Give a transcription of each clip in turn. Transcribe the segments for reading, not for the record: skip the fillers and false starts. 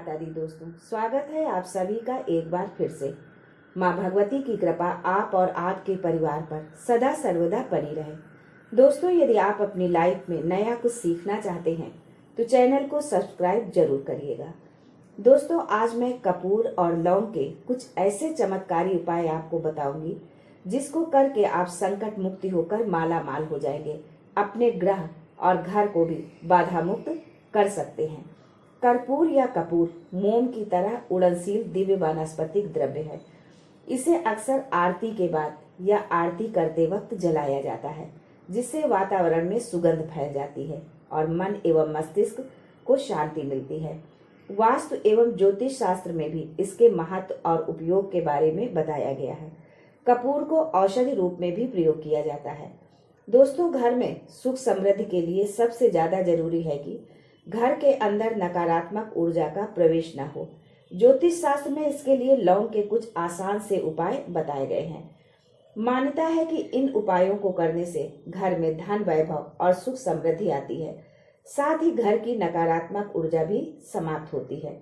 माता दी दोस्तों, स्वागत है आप सभी का एक बार फिर से। माँ भगवती की कृपा आप और आपके परिवार पर सदा सर्वदा बनी रहे। दोस्तों, यदि आप अपनी लाइफ में नया कुछ सीखना चाहते हैं तो चैनल को सब्सक्राइब जरूर करिएगा। दोस्तों, आज मैं कपूर और लौंग के कुछ ऐसे चमत्कारी उपाय आपको बताऊंगी जिसको करके आप संकट मुक्ति होकर माला माल हो जाएंगे, अपने ग्रह और घर को भी बाधा मुक्त कर सकते हैं। कर्पूर या कपूर मोम की तरह उड़नशील दिव्य वानस्पतिक द्रव्य है। इसे अक्सर आरती के बाद या आरती करते वक्त जलाया जाता है, जिससे वातावरण में सुगंध फैल जाती है और मन एवं मस्तिष्क को शांति मिलती है। वास्तु एवं ज्योतिष शास्त्र में भी इसके महत्व और उपयोग के बारे में बताया गया है। कपूर को औषधि रूप में भी प्रयोग किया जाता है। दोस्तों, घर में सुख समृद्धि के लिए सबसे ज्यादा जरूरी है कि घर के अंदर नकारात्मक ऊर्जा का प्रवेश न हो। ज्योतिष शास्त्र में इसके लिए लौंग के कुछ आसान से उपाय बताए गए हैं। मान्यता है कि इन उपायों को करने से घर में धन वैभव और सुख समृद्धि आती है, साथ ही घर की नकारात्मक ऊर्जा भी समाप्त होती है।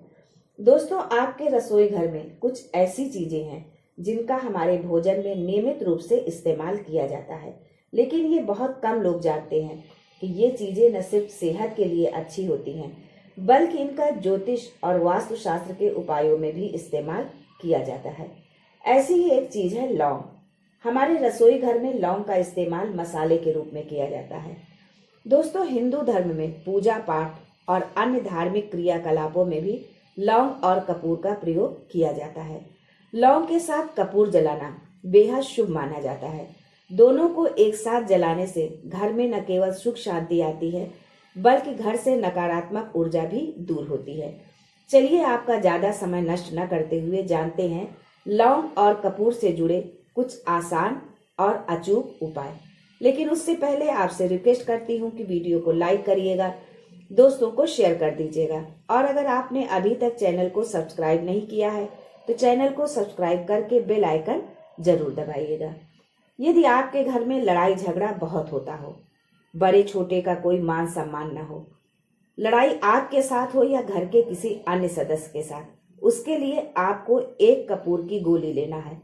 दोस्तों, आपके रसोई घर में कुछ ऐसी चीजें हैं जिनका हमारे भोजन में नियमित रूप से इस्तेमाल किया जाता है, लेकिन ये बहुत कम लोग जानते हैं कि ये चीजें न सिर्फ सेहत के लिए अच्छी होती हैं, बल्कि इनका ज्योतिष और वास्तु शास्त्र के उपायों में भी इस्तेमाल किया जाता है। ऐसी ही एक चीज है लौंग। हमारे रसोई घर में लौंग का इस्तेमाल मसाले के रूप में किया जाता है। दोस्तों, हिंदू धर्म में पूजा पाठ और अन्य धार्मिक क्रियाकलापों में भी लौंग और कपूर का प्रयोग किया जाता है। लौंग के साथ कपूर जलाना बेहद शुभ माना जाता है। दोनों को एक साथ जलाने से घर में न केवल सुख शांति आती है, बल्कि घर से नकारात्मक ऊर्जा भी दूर होती है। चलिए, आपका ज्यादा समय नष्ट न करते हुए जानते हैं लौंग और कपूर से जुड़े कुछ आसान और अचूक उपाय। लेकिन उससे पहले आपसे रिक्वेस्ट करती हूँ कि वीडियो को लाइक करिएगा, दोस्तों को शेयर कर दीजिएगा, और अगर आपने अभी तक चैनल को सब्सक्राइब नहीं किया है तो चैनल को सब्सक्राइब करके बेल आइकन जरूर दबाइएगा। यदि आपके घर में लड़ाई झगड़ा बहुत होता हो, बड़े छोटे का कोई मान सम्मान न हो, लड़ाई आपके साथ हो या घर के किसी अन्य सदस्य के साथ, उसके लिए आपको एक कपूर की गोली लेना है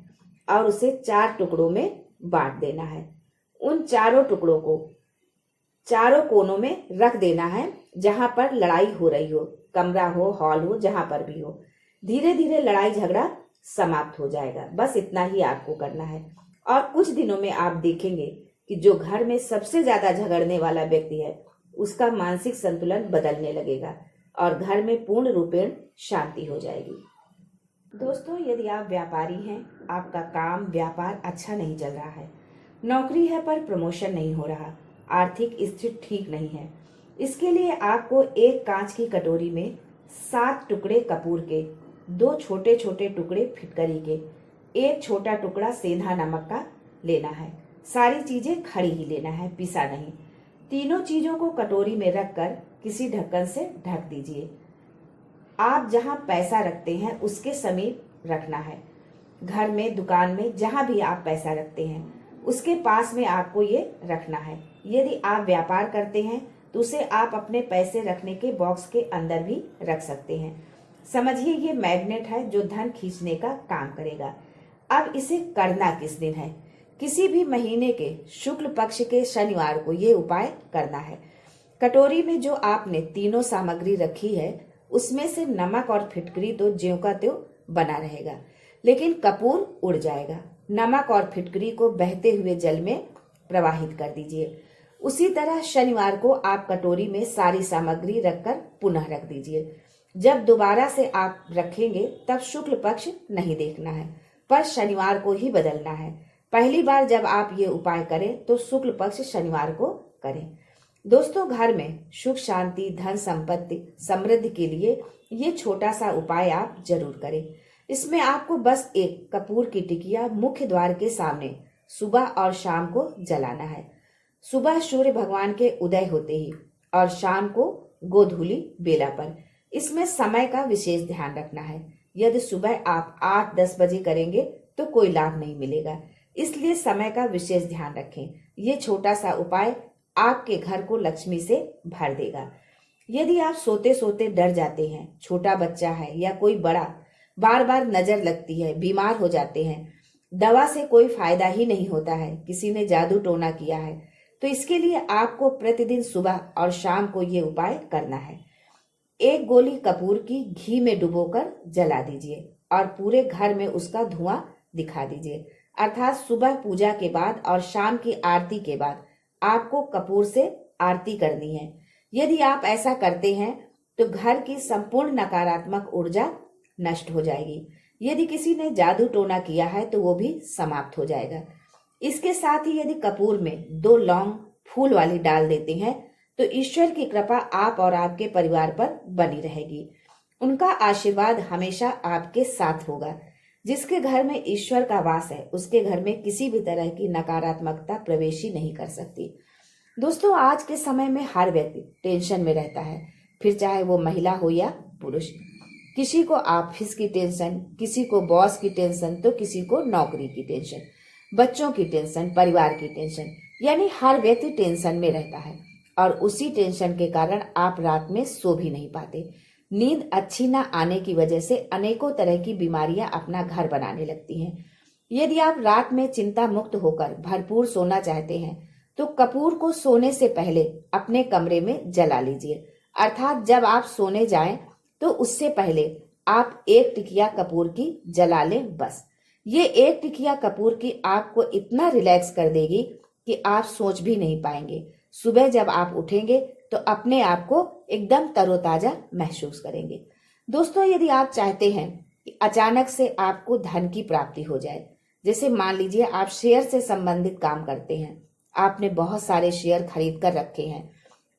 और उसे 4 टुकड़ों में बांट देना है। उन चारों टुकड़ों को चारों कोनों में रख देना है जहां पर लड़ाई हो रही हो, कमरा हो, हॉल हो, जहां पर भी हो। धीरे धीरे लड़ाई झगड़ा समाप्त हो जाएगा। बस इतना ही आपको करना है और कुछ दिनों में आप देखेंगे कि जो घर में सबसे ज्यादा झगड़ने वाला व्यक्ति है उसका मानसिक संतुलन बदलने लगेगा और घर में पूर्ण रूपेण शांति हो जाएगी। दोस्तों, यदि आप व्यापारी हैं, आपका काम व्यापार अच्छा नहीं चल रहा है, नौकरी है पर प्रमोशन नहीं हो रहा, आर्थिक स्थिति ठीक नहीं है, इसके लिए आपको एक कांच की कटोरी में 7 टुकड़े कपूर के, 2 छोटे छोटे टुकड़े फिटकरी के, 1 छोटा टुकड़ा सेंधा नमक का लेना है। सारी चीजें खड़ी ही लेना है, पिसा नहीं। तीनों चीजों को कटोरी में रखकर किसी ढक्कन से ढक दीजिए। आप जहां पैसा रखते हैं उसके समीप रखना है। घर में, दुकान में, जहां भी आप पैसा रखते हैं उसके पास में आपको ये रखना है। यदि आप व्यापार करते हैं तो उसे आप अपने पैसे रखने के बॉक्स के अंदर भी रख सकते हैं। समझिए, ये मैग्नेट है जो धन खींचने का काम करेगा। अब इसे करना किस दिन है? किसी भी महीने के शुक्ल पक्ष के शनिवार को ये उपाय करना है। कटोरी में जो आपने तीनों सामग्री रखी है उसमें से नमक और फिटकरी तो ज्यों का त्यों बना रहेगा, लेकिन कपूर उड़ जाएगा। नमक और फिटकरी को बहते हुए जल में प्रवाहित कर दीजिए। उसी तरह शनिवार को आप कटोरी में सारी सामग्री रखकर पुनः रख दीजिए। जब दोबारा से आप रखेंगे तब शुक्ल पक्ष नहीं देखना है, पर शनिवार को ही बदलना है। पहली बार जब आप ये उपाय करें तो शुक्ल पक्ष शनिवार को करें। दोस्तों, घर में सुख शांति, धन संपत्ति, समृद्धि के लिए ये छोटा सा उपाय आप जरूर करें। इसमें आपको बस एक कपूर की टिकिया मुख्य द्वार के सामने सुबह और शाम को जलाना है। सुबह सूर्य भगवान के उदय होते ही और शाम को गोधूली बेला पर। इसमें समय का विशेष ध्यान रखना है। यदि सुबह आप 8-10 बजे करेंगे तो कोई लाभ नहीं मिलेगा, इसलिए समय का विशेष ध्यान रखें। ये छोटा सा उपाय आपके घर को लक्ष्मी से भर देगा। यदि आप सोते सोते डर जाते हैं, छोटा बच्चा है या कोई बड़ा, बार बार नजर लगती है, बीमार हो जाते हैं, दवा से कोई फायदा ही नहीं होता है, किसी ने जादू टोना किया है, तो इसके लिए आपको प्रतिदिन सुबह और शाम को ये उपाय करना है। एक गोली कपूर की घी में डुबोकर जला दीजिए और पूरे घर में उसका धुआं दिखा दीजिए। अर्थात सुबह पूजा के बाद और शाम की आरती के बाद आपको कपूर से आरती करनी है। यदि आप ऐसा करते हैं तो घर की संपूर्ण नकारात्मक ऊर्जा नष्ट हो जाएगी। यदि किसी ने जादू टोना किया है तो वो भी समाप्त हो जाएगा। इसके साथ ही यदि कपूर में 2 लौंग फूल वाली डाल देते हैं तो ईश्वर की कृपा आप और आपके परिवार पर बनी रहेगी। उनका आशीर्वाद हमेशा आपके साथ होगा। जिसके घर में ईश्वर का वास है उसके घर में किसी भी तरह की नकारात्मकता प्रवेश ही नहीं कर सकती। दोस्तों, आज के समय में हर व्यक्ति टेंशन में रहता है, फिर चाहे वो महिला हो या पुरुष। किसी को ऑफिस की टेंशन, किसी को बॉस की टेंशन, तो किसी को नौकरी की टेंशन, बच्चों की टेंशन, परिवार की टेंशन, यानी हर व्यक्ति टेंशन में रहता है। और उसी टेंशन के कारण आप रात में सो भी नहीं पाते। नींद अच्छी ना आने की वजह से अनेकों तरह की बीमारियां अपना घर बनाने लगती हैं। यदि आप रात में चिंता मुक्त होकर भरपूर सोना चाहते हैं तो कपूर को सोने से पहले अपने कमरे में जला लीजिए। अर्थात जब आप सोने जाएं तो उससे पहले आप 1 टिकिया कपूर की जला लें बस। ये 1 टिकिया कपूर की आपको इतना रिलैक्स कर देगी कि आप सोच भी नहीं पाएंगे। सुबह जब आप उठेंगे तो अपने आप को एकदम तरोताजा महसूस करेंगे। दोस्तों, यदि आप चाहते हैं कि अचानक से आपको धन की प्राप्ति हो जाए, जैसे मान लीजिए आप शेयर से संबंधित काम करते हैं, आपने बहुत सारे शेयर खरीद कर रखे हैं,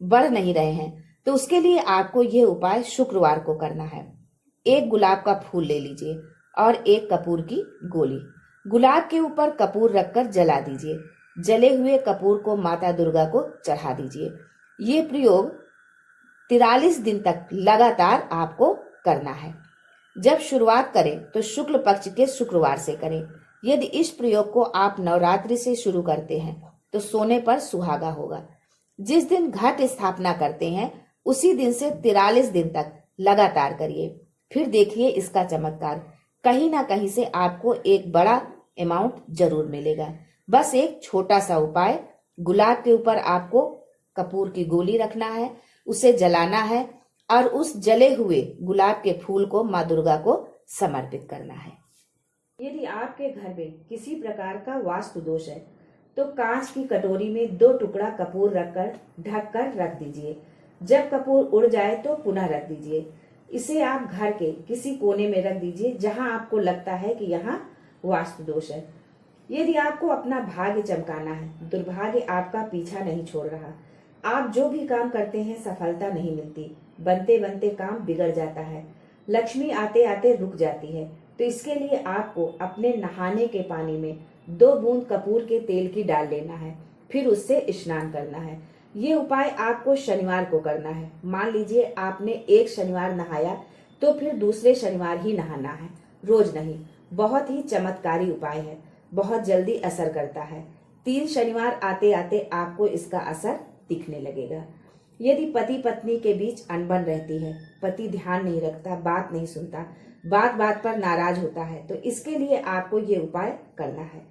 बढ़ नहीं रहे हैं, तो उसके लिए आपको यह उपाय शुक्रवार को करना है। 1 गुलाब का फूल ले लीजिए और 1 कपूर की गोली, गुलाब के ऊपर कपूर रखकर जला दीजिए। जले हुए कपूर को माता दुर्गा को चढ़ा दीजिए। ये प्रयोग 43 दिन तक लगातार आपको करना है। जब शुरुआत करें तो शुक्ल पक्ष के शुक्रवार से करें। यदि इस प्रयोग को आप नवरात्रि से शुरू करते हैं तो सोने पर सुहागा होगा। जिस दिन घट स्थापना करते हैं उसी दिन से 43 दिन तक लगातार करिए, फिर देखिए इसका चमत्कार। कहीं ना कहीं से आपको एक बड़ा अमाउंट जरूर मिलेगा। बस एक छोटा सा उपाय, गुलाब के ऊपर आपको कपूर की गोली रखना है, उसे जलाना है और उस जले हुए गुलाब के फूल को माँ दुर्गा को समर्पित करना है। यदि आपके घर में किसी प्रकार का वास्तु दोष है तो कांच की कटोरी में 2 टुकड़ा कपूर रखकर ढककर रख दीजिए। जब कपूर उड़ जाए तो पुनः रख दीजिए। इसे आप घर के किसी कोने में रख दीजिए जहां आपको लगता है कि यहाँ वास्तु दोष है। यदि आपको अपना भाग्य चमकाना है, दुर्भाग्य आपका पीछा नहीं छोड़ रहा, आप जो भी काम करते हैं सफलता नहीं मिलती, बनते बनते काम बिगड़ जाता है, लक्ष्मी आते आते रुक जाती है, तो इसके लिए आपको अपने नहाने के पानी में 2 बूंद कपूर के तेल की डाल लेना है, फिर उससे स्नान करना है। ये उपाय आपको शनिवार को करना है। मान लीजिए आपने एक शनिवार नहाया तो फिर दूसरे शनिवार ही नहाना है, रोज नहीं। बहुत ही चमत्कारी उपाय है, बहुत जल्दी असर करता है। 3 शनिवार आते आते आपको इसका असर दिखने लगेगा। यदि पति पत्नी के बीच अनबन रहती है, पति ध्यान नहीं रखता, बात नहीं सुनता, बात बात पर नाराज होता है, तो इसके लिए आपको ये उपाय करना है।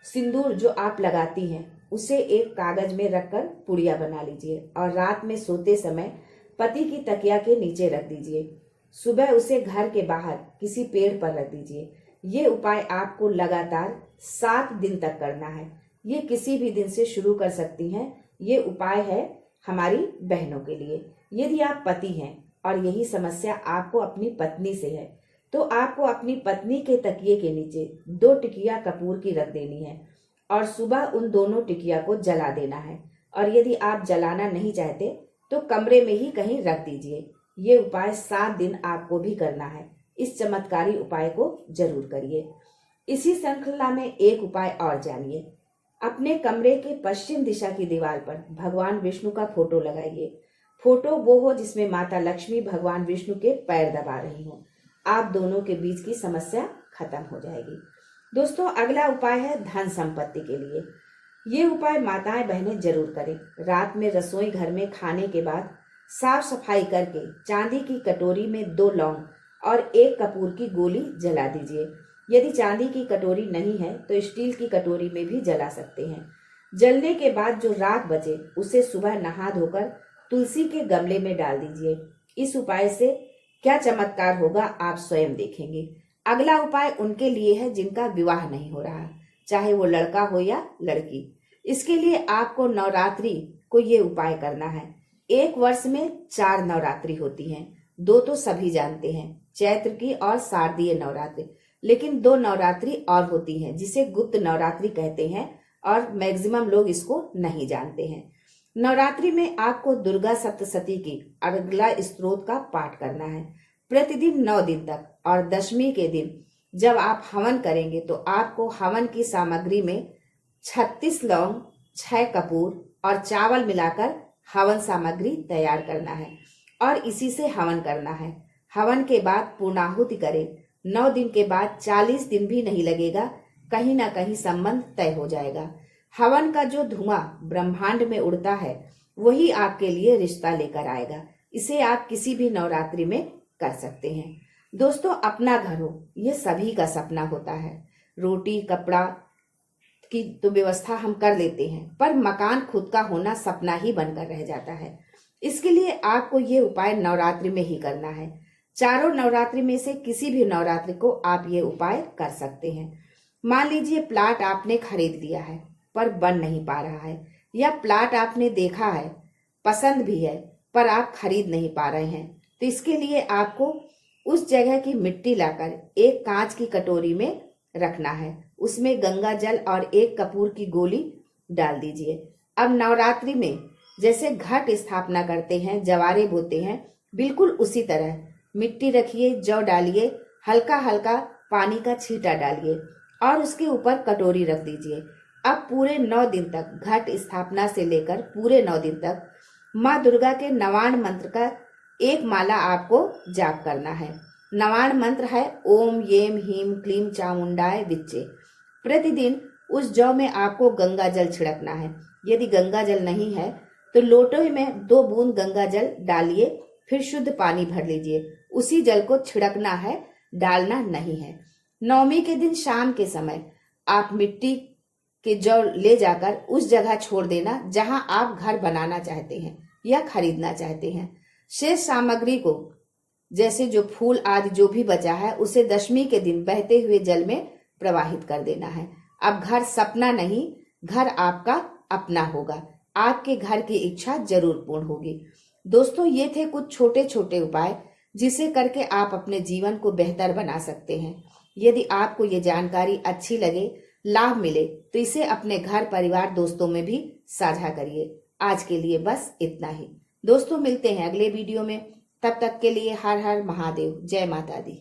सिंदूर जो आप लगाती हैं उसे एक कागज में रखकर पुड़िया बना लीजिए और रात में सोते समय पति की तकिया के नीचे रख दीजिए। सुबह उसे घर के बाहर किसी पेड़ पर रख दीजिए। ये उपाय आपको लगातार 7 दिन तक करना है। ये किसी भी दिन से शुरू कर सकती हैं। ये उपाय है हमारी बहनों के लिए। यदि आप पति हैं और यही समस्या आपको अपनी पत्नी से है तो आपको अपनी पत्नी के तकिए के नीचे 2 टिकिया कपूर की रख देनी है और सुबह उन दोनों टिकिया को जला देना है। और यदि आप जलाना नहीं चाहते तो कमरे में ही कहीं रख दीजिए। ये उपाय 7 दिन आपको भी करना है। इस चमत्कारी उपाय को जरूर करिए। इसी श्रृंखला में एक उपाय और जानिए। अपने कमरे के पश्चिम दिशा की दीवार पर भगवान विष्णु का फोटो लगाइए। फोटो वो हो जिसमें माता लक्ष्मी भगवान विष्णु के पैर दबा रही हो। आप दोनों के बीच की समस्या खत्म हो जाएगी। दोस्तों, अगला उपाय है धन संपत्ति के लिए। ये उपाय माताएं बहनें जरूर करें। रात में रसोई घर में खाने के बाद साफ सफाई करके चांदी की कटोरी में 2 लौंग और 1 कपूर की गोली जला दीजिए। यदि चांदी की कटोरी नहीं है तो स्टील की कटोरी में भी जला सकते हैं। जलने के बाद जो राख बचे उसे सुबह नहा धोकर तुलसी के गमले में डाल दीजिए। इस उपाय से क्या चमत्कार होगा आप स्वयं देखेंगे। अगला उपाय उनके लिए है जिनका विवाह नहीं हो रहा, चाहे वो लड़का हो या लड़की। इसके लिए आपको नवरात्रि को ये उपाय करना है। एक वर्ष में 4 नवरात्रि होती हैं। 2 तो सभी जानते हैं, चैत्र की और शारदीय नवरात्रि। लेकिन 2 नवरात्रि और होती हैं जिसे गुप्त नवरात्रि कहते हैं और मैक्सिमम लोग इसको नहीं जानते हैं। नवरात्रि में आपको दुर्गा सप्तशती की अर्गला स्तोत्र का पाठ करना है प्रतिदिन 9 दिन तक। और दशमी के दिन जब आप हवन करेंगे तो आपको हवन की सामग्री में 36 लौंग, 6 कपूर और चावल मिलाकर हवन सामग्री तैयार करना है और इसी से हवन करना है। हवन के बाद पूर्णाहुति करें। 9 दिन के बाद 40 दिन भी नहीं लगेगा, कहीं ना कहीं संबंध तय हो जाएगा। हवन का जो धुआं ब्रह्मांड में उड़ता है वही आपके लिए रिश्ता लेकर आएगा। इसे आप किसी भी नवरात्रि में कर सकते हैं। दोस्तों, अपना घर हो ये सभी का सपना होता है। रोटी कपड़ा की तो व्यवस्था हम कर लेते हैं, पर मकान खुद का होना सपना ही बनकर रह जाता है। इसके लिए आपको ये उपाय नवरात्रि में ही करना है। चारों नवरात्रि में से किसी भी नवरात्रि को आप ये उपाय कर सकते हैं। मान लीजिए प्लाट आपने खरीद लिया है पर बन नहीं पा रहा है, या प्लाट आपने देखा है, पसंद भी है, पर आप खरीद नहीं पा रहे हैं, तो इसके लिए आपको उस जगह की मिट्टी लाकर एक कांच की कटोरी में रखना है। उसमें गंगा जल और 1 कपूर की गोली डाल दीजिए। अब नवरात्रि में जैसे घट स्थापना करते हैं, जवारे बोते हैं, बिल्कुल उसी तरह मिट्टी रखिए, जौ डालिए, हल्का हल्का पानी का छींटा डालिए और उसके ऊपर कटोरी रख दीजिए। अब पूरे 9 दिन तक, घट स्थापना से लेकर पूरे 9 दिन तक माँ दुर्गा के नवाण मंत्र का 1 माला आपको जाप करना है। नवाण मंत्र है ओम येम हीम क्लीम चामुंडाय विच्चे। प्रतिदिन उस जौ में आपको गंगा जल छिड़कना है। यदि गंगा जल नहीं है तो लोटे में 2 बूंद गंगा जल डालिए, फिर शुद्ध पानी भर लीजिए। उसी जल को छिड़कना है, डालना नहीं है। नवमी के दिन शाम के समय आप मिट्टी के जौ ले जाकर उस जगह छोड़ देना जहां आप घर बनाना चाहते हैं या खरीदना चाहते हैं। शेष सामग्री को, जैसे जो फूल आदि जो भी बचा है, उसे दशमी के दिन बहते हुए जल में प्रवाहित कर देना है। अब घर सपना नहीं, घर आपका अपना होगा। आपके घर की इच्छा जरूर पूर्ण होगी। दोस्तों, ये थे कुछ छोटे छोटे उपाय जिसे करके आप अपने जीवन को बेहतर बना सकते हैं। यदि आपको ये जानकारी अच्छी लगे, लाभ मिले, तो इसे अपने घर परिवार दोस्तों में भी साझा करिए। आज के लिए बस इतना ही। दोस्तों, मिलते हैं अगले वीडियो में। तब तक के लिए हर हर महादेव, जय माता दी।